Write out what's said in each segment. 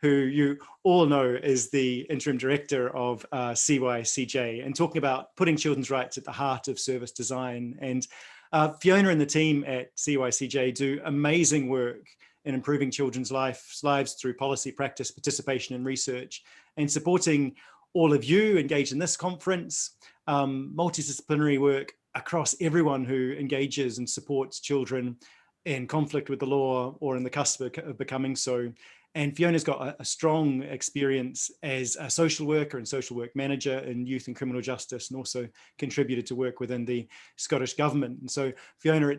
who you all know is the interim director of CYCJ, and talking about putting children's rights at the heart of service design. And Fiona and the team at CYCJ do amazing work in improving children's lives through policy, practice, participation and research, and supporting all of you engaged in this conference, multidisciplinary work across everyone who engages and supports children in conflict with the law or in the cusp of becoming so. And Fiona's got a strong experience as a social worker and social work manager in youth and criminal justice, and also contributed to work within the Scottish Government. And so Fiona,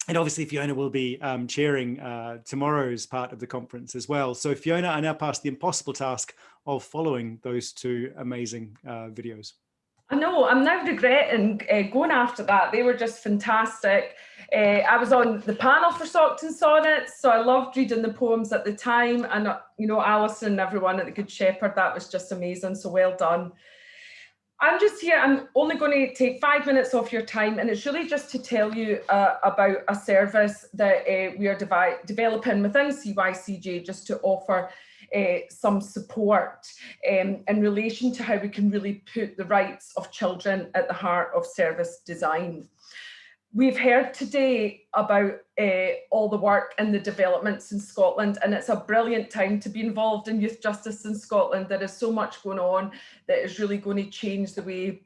and obviously Fiona will be chairing tomorrow's part of the conference as well. So Fiona, I now pass the impossible task of following those two amazing videos. I know, I'm now regretting going after that. They were just fantastic. I was on the panel for Stockton Sonnets, so I loved reading the poems at the time. And, you know, Alison and everyone at the Good Shepherd, that was just amazing, so well done. I'm just here, I'm only going to take 5 minutes off your time, and it's really just to tell you about a service that we are developing within CYCJ, just to offer some support in relation to how we can really put the rights of children at the heart of service design. We've heard today about all the work and the developments in Scotland, and it's a brilliant time to be involved in youth justice in Scotland. There is so much going on that is really going to change the way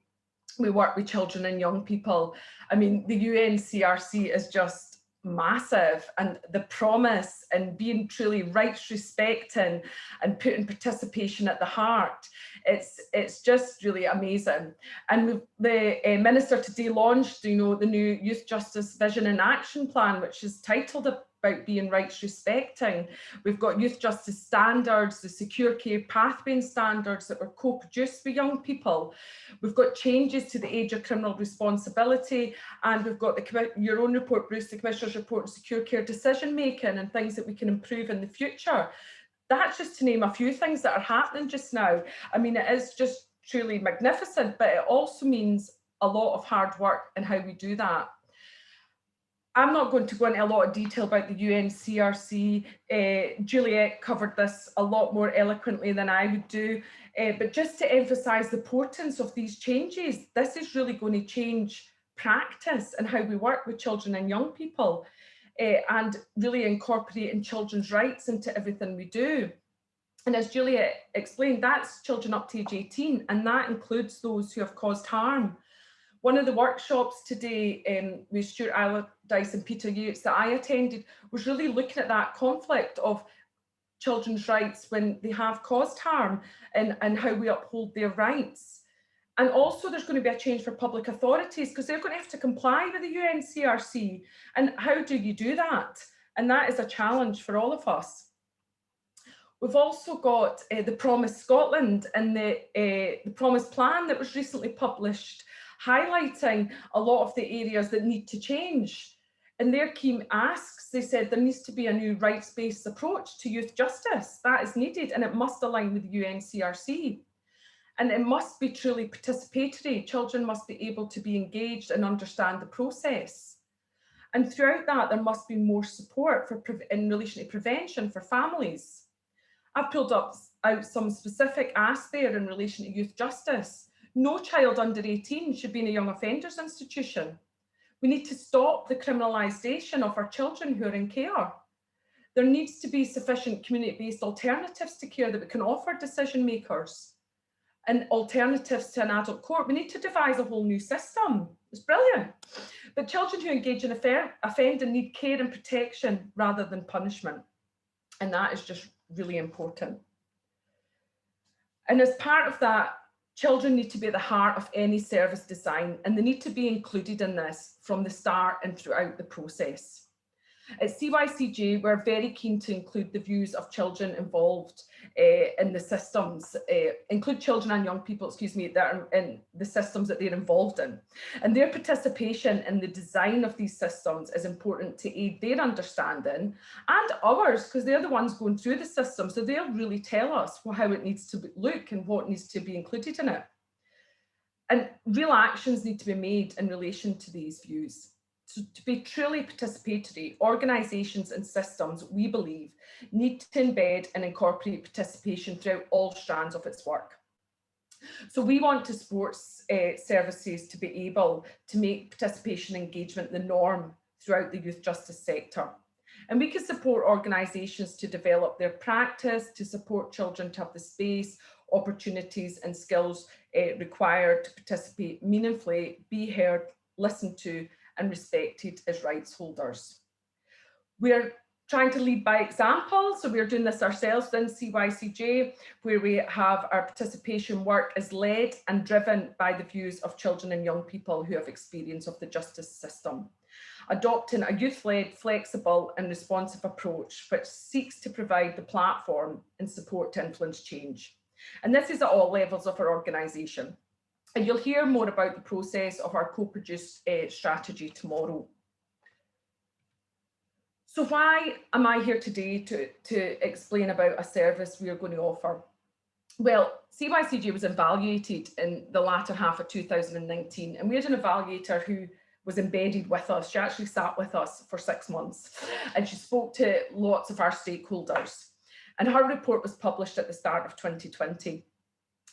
we work with children and young people. I mean, the UNCRC is just massive, and the promise and being truly rights respecting and putting participation at the heart, it's just really amazing. And the minister today launched, you know, the new Youth Justice Vision and Action Plan, which is titled about being rights respecting. We've got youth justice standards, the secure care pathway standards that were co-produced for young people. We've got changes to the age of criminal responsibility, and we've got your own report, Bruce, the Commissioner's report on secure care decision making and things that we can improve in the future. That's just to name a few things that are happening just now. I mean, it is just truly magnificent, but it also means a lot of hard work in how we do that. I'm not going to go into a lot of detail about the UNCRC. Juliet covered this a lot more eloquently than I would do, but just to emphasise the importance of these changes, this is really going to change practice and how we work with children and young people, and really incorporating children's rights into everything we do. And as Juliet explained, that's children up to age 18, and that includes those who have caused harm. One of the workshops today with Stuart Allardyce and Peter Yates that I attended was really looking at that conflict of children's rights when they have caused harm, and how we uphold their rights. And also there's going to be a change for public authorities, because they're going to have to comply with the UNCRC. And how do you do that? And that is a challenge for all of us. We've also got the Promise Scotland and the Promise Plan that was recently published, highlighting a lot of the areas that need to change. And their key asks, they said there needs to be a new rights-based approach to youth justice. That is needed, and it must align with the UNCRC. And it must be truly participatory. Children must be able to be engaged and understand the process. And throughout that, there must be more support in relation to prevention for families. I've pulled out some specific asks there in relation to youth justice. No child under 18 should be in a young offenders institution. We need to stop the criminalisation of our children who are in care. There needs to be sufficient community-based alternatives to care that we can offer decision makers, and alternatives to an adult court. We need to devise a whole new system. It's brilliant. But children who engage in offending need care and protection rather than punishment. And that is just really important. And as part of that, children need to be at the heart of any service design, and they need to be included in this from the start and throughout the process. At CYCJ, we're very keen to include the views of children involved in the systems, include children and young people, that are in the systems that they're involved in. And their participation in the design of these systems is important to aid their understanding and ours, because they're the ones going through the system. So they'll really tell us how it needs to look and what needs to be included in it. And real actions need to be made in relation to these views. to be truly participatory, organisations and systems, we believe, need to embed and incorporate participation throughout all strands of its work. So we want to support services to be able to make participation engagement the norm throughout the youth justice sector. And we can support organisations to develop their practice, to support children to have the space, opportunities and skills required to participate meaningfully, be heard, listened to and respected as rights holders. We're trying to lead by example, so we're doing this ourselves in CYCJ, where we have our participation work is led and driven by the views of children and young people who have experience of the justice system, adopting a youth-led, flexible and responsive approach which seeks to provide the platform and support to influence change. And this is at all levels of our organisation. And you'll hear more about the process of our co-produced strategy tomorrow. So why am I here today to explain about a service we are going to offer? Well, CYCJ was evaluated in the latter half of 2019, and we had an evaluator who was embedded with us. She actually sat with us for 6 months, and she spoke to lots of our stakeholders. And her report was published at the start of 2020.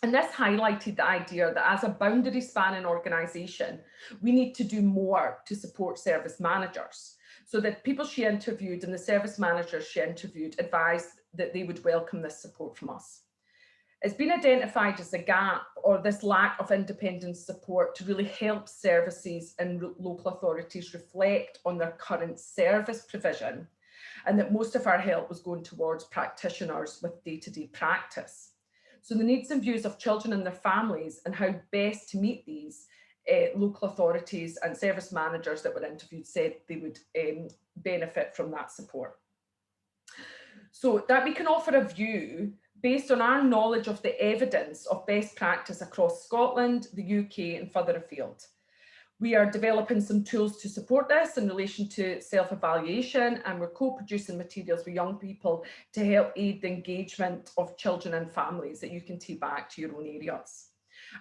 And this highlighted the idea that as a boundary spanning organisation, we need to do more to support service managers. So that people she interviewed and the service managers she interviewed advised that they would welcome this support from us. It's been identified as a gap or this lack of independent support to really help services and local authorities reflect on their current service provision, and that most of our help was going towards practitioners with day-to-day practice. So the needs and views of children and their families and how best to meet these, local authorities and service managers that were interviewed said they would benefit from that support. So that we can offer a view based on our knowledge of the evidence of best practice across Scotland, the UK and further afield. We are developing some tools to support this in relation to self-evaluation, and we're co-producing materials with young people to help aid the engagement of children and families that you can take back to your own areas.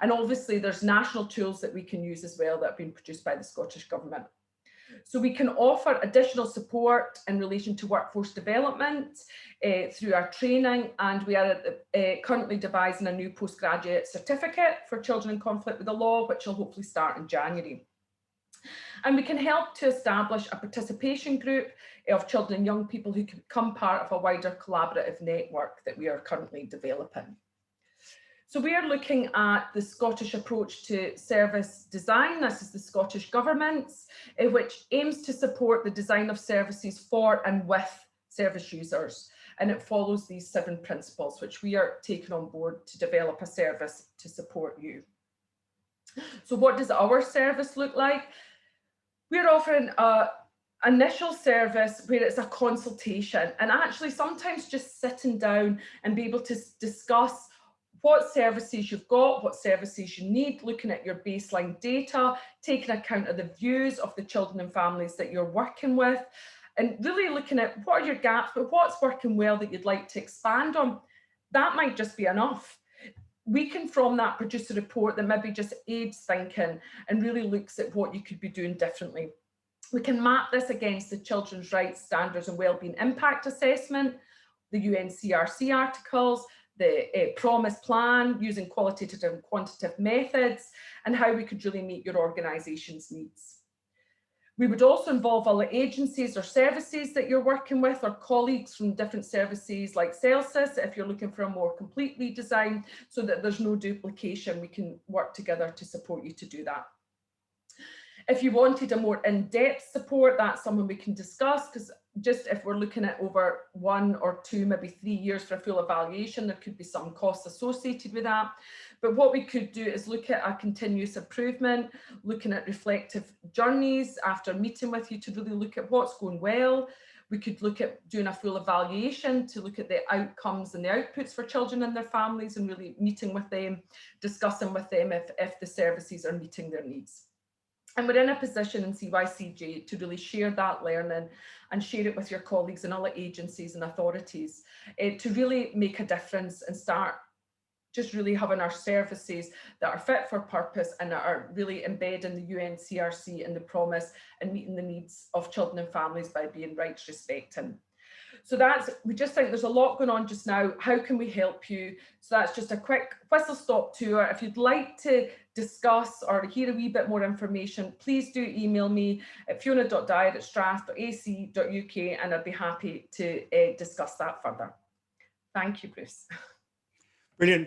And obviously there's national tools that we can use as well that have been produced by the Scottish Government. So we can offer additional support in relation to workforce development through our training, and we are currently devising a new postgraduate certificate for children in conflict with the law, which will hopefully start in January. And we can help to establish a participation group of children and young people who can become part of a wider collaborative network that we are currently developing. So we are looking at the Scottish approach to service design. This is the Scottish Government's, which aims to support the design of services for and with service users. And it follows these 7 principles, which we are taking on board to develop a service to support you. So what does our service look like? We're offering an initial service where it's a consultation, and actually sometimes just sitting down and be able to discuss what services you've got, what services you need, looking at your baseline data, taking account of the views of the children and families that you're working with, and really looking at what are your gaps, but what's working well that you'd like to expand on. That might just be enough. We can from that produce a report that maybe just aids thinking and really looks at what you could be doing differently. We can map this against the Children's Rights Standards and Wellbeing Impact Assessment, the UNCRC articles, the Promise Plan, using qualitative and quantitative methods, and how we could really meet your organisation's needs. We would also involve all the agencies or services that you're working with, or colleagues from different services like Celsius, if you're looking for a more complete redesign, so that there's no duplication. We can work together to support you to do that. If you wanted a more in-depth support, that's something we can discuss, because just if we're looking at over 1 or 2, maybe 3 years for a full evaluation, there could be some costs associated with that. But what we could do is look at a continuous improvement, looking at reflective journeys after meeting with you to really look at what's going well. We could look at doing a full evaluation to look at the outcomes and the outputs for children and their families, and really meeting with them, discussing with them if the services are meeting their needs. And we're in a position in CYCJ to really share that learning and share it with your colleagues and other agencies and authorities to really make a difference and start just really having our services that are fit for purpose and that are really embedding the UNCRC in the promise and meeting the needs of children and families by being rights respecting. So we just think there's a lot going on just now. How can we help you? So that's just a quick whistle-stop tour. If you'd like to discuss or hear a wee bit more information, please do email me at fiona.dyer@strath.ac.uk and I'd be happy to discuss that further. Thank you, Bruce. Brilliant.